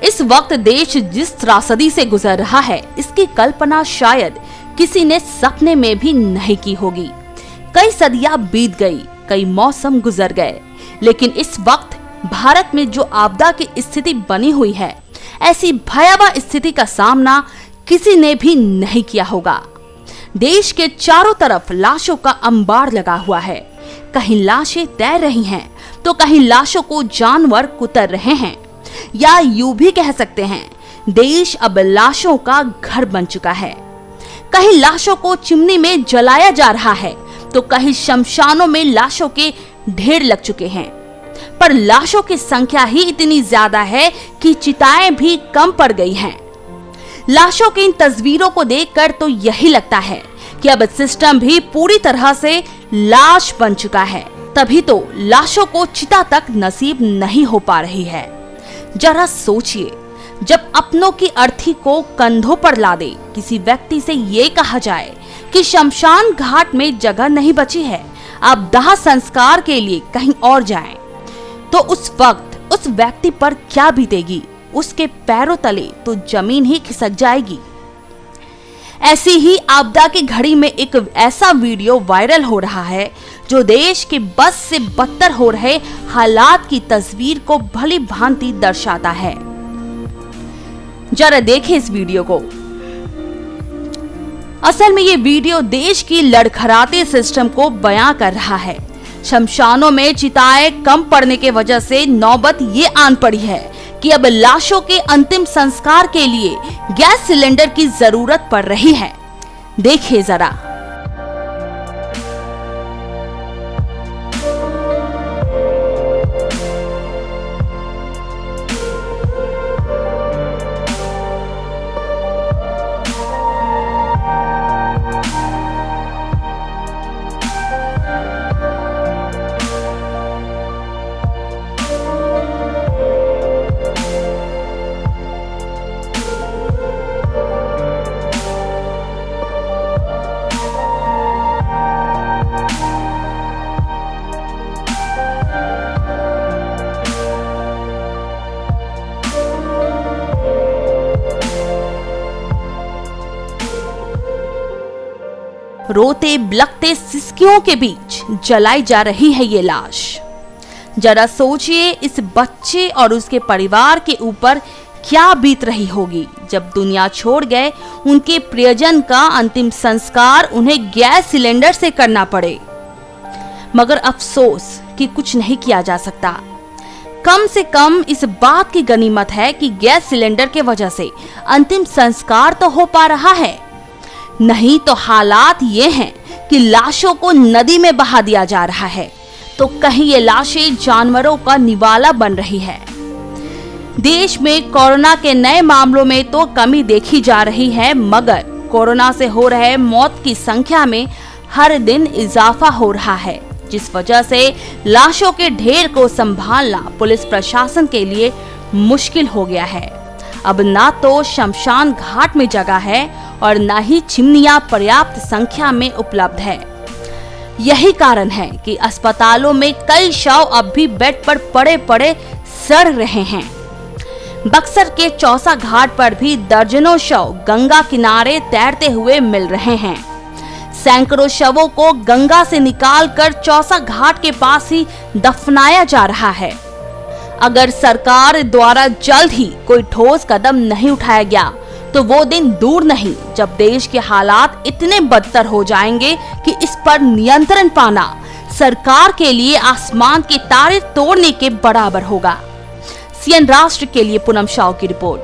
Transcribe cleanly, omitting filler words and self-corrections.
इस वक्त देश जिस त्रासदी से गुजर रहा है, इसकी कल्पना शायद किसी ने सपने में भी नहीं की होगी। कई सदियां बीत गई, कई मौसम गुजर गए, लेकिन इस वक्त भारत में जो आपदा की स्थिति बनी हुई है, ऐसी भयावह स्थिति का सामना किसी ने भी नहीं किया होगा। देश के चारों तरफ लाशों का अंबार लगा हुआ है। कहीं लाशें तैर रही हैं, तो कहीं लाशों को जानवर कुतर रहे हैं, या यूं भी कह सकते हैं देश अब लाशों का घर बन चुका है। कहीं लाशों को चिमनी में जलाया जा रहा है, तो कहीं शमशानों में लाशों के ढेर लग चुके हैं। पर लाशों की संख्या ही इतनी ज्यादा है कि चिताएं भी कम पड़ गई हैं। लाशों की इन तस्वीरों को देखकर तो यही लगता है कि अब सिस्टम भी पूरी तरह से लाश बन चुका है। तभी तो लाशों को चिता तक नसीब नहीं हो पा रही है। जरा सोचिए, जब अपनों की अर्थी को कंधों पर लादे किसी व्यक्ति से ये कहा जाए कि शमशान घाट में जगह नहीं बची है, आप दाह संस्कार के लिए कहीं और जाएं, तो उस वक्त उस व्यक्ति पर क्या बीतेगी? उसके पैरों तले तो जमीन ही खिसक जाएगी। ऐसी ही आपदा की घड़ी में एक ऐसा वीडियो वायरल हो रहा है जो देश के बस से बदतर हो रहे हालात की तस्वीर को भली भांति दर्शाता है। जरा देखें इस वीडियो को। असल में ये वीडियो देश की लड़खड़ाते सिस्टम को बयां कर रहा है। शमशानों में चिताएं कम पड़ने के वजह से नौबत ये आन पड़ी है कि अब लाशों के अंतिम संस्कार के लिए गैस सिलेंडर की जरूरत पड़ रही है। देखिए जरा। रोते बिलखते सिसकियों के बीच जलाई जा रही है ये लाश। जरा सोचिए इस बच्चे और उसके परिवार के ऊपर क्या बीत रही होगी जब दुनिया छोड़ गए उनके प्रियजन का अंतिम संस्कार उन्हें गैस सिलेंडर से करना पड़े। मगर अफसोस कि कुछ नहीं किया जा सकता। कम से कम इस बात की गनीमत है कि गैस सिलेंडर के वजह से अंतिम संस्कार तो हो पा रहा है, नहीं तो हालात ये हैं कि लाशों को नदी में बहा दिया जा रहा है, तो कहीं ये लाशें जानवरों का निवाला बन रही है। देश में कोरोना के नए मामलों में तो कमी देखी जा रही है, मगर कोरोना से हो रहे मौत की संख्या में हर दिन इजाफा हो रहा है, जिस वजह से लाशों के ढेर को संभालना पुलिस प्रशासन के लिए मुश्किल हो गया है। अब ना तो शमशान घाट में जगह है और ना ही चिमनियां पर्याप्त संख्या में उपलब्ध है। यही कारण है कि अस्पतालों में कई शव अब भी बेड पर पड़े पड़े सड़ रहे हैं। बक्सर के चौसा घाट पर भी दर्जनों शव गंगा किनारे तैरते हुए मिल रहे हैं। सैकड़ों शवों को गंगा से निकालकर चौसा घाट के पास ही दफनाया जा रहा है। अगर सरकार द्वारा जल्द ही कोई ठोस कदम नहीं उठाया गया तो वो दिन दूर नहीं जब देश के हालात इतने बदतर हो जाएंगे कि इस पर नियंत्रण पाना सरकार के लिए आसमान के तारे तोड़ने के बराबर होगा। सीएन राष्ट्र के लिए पूनम शाह की रिपोर्ट।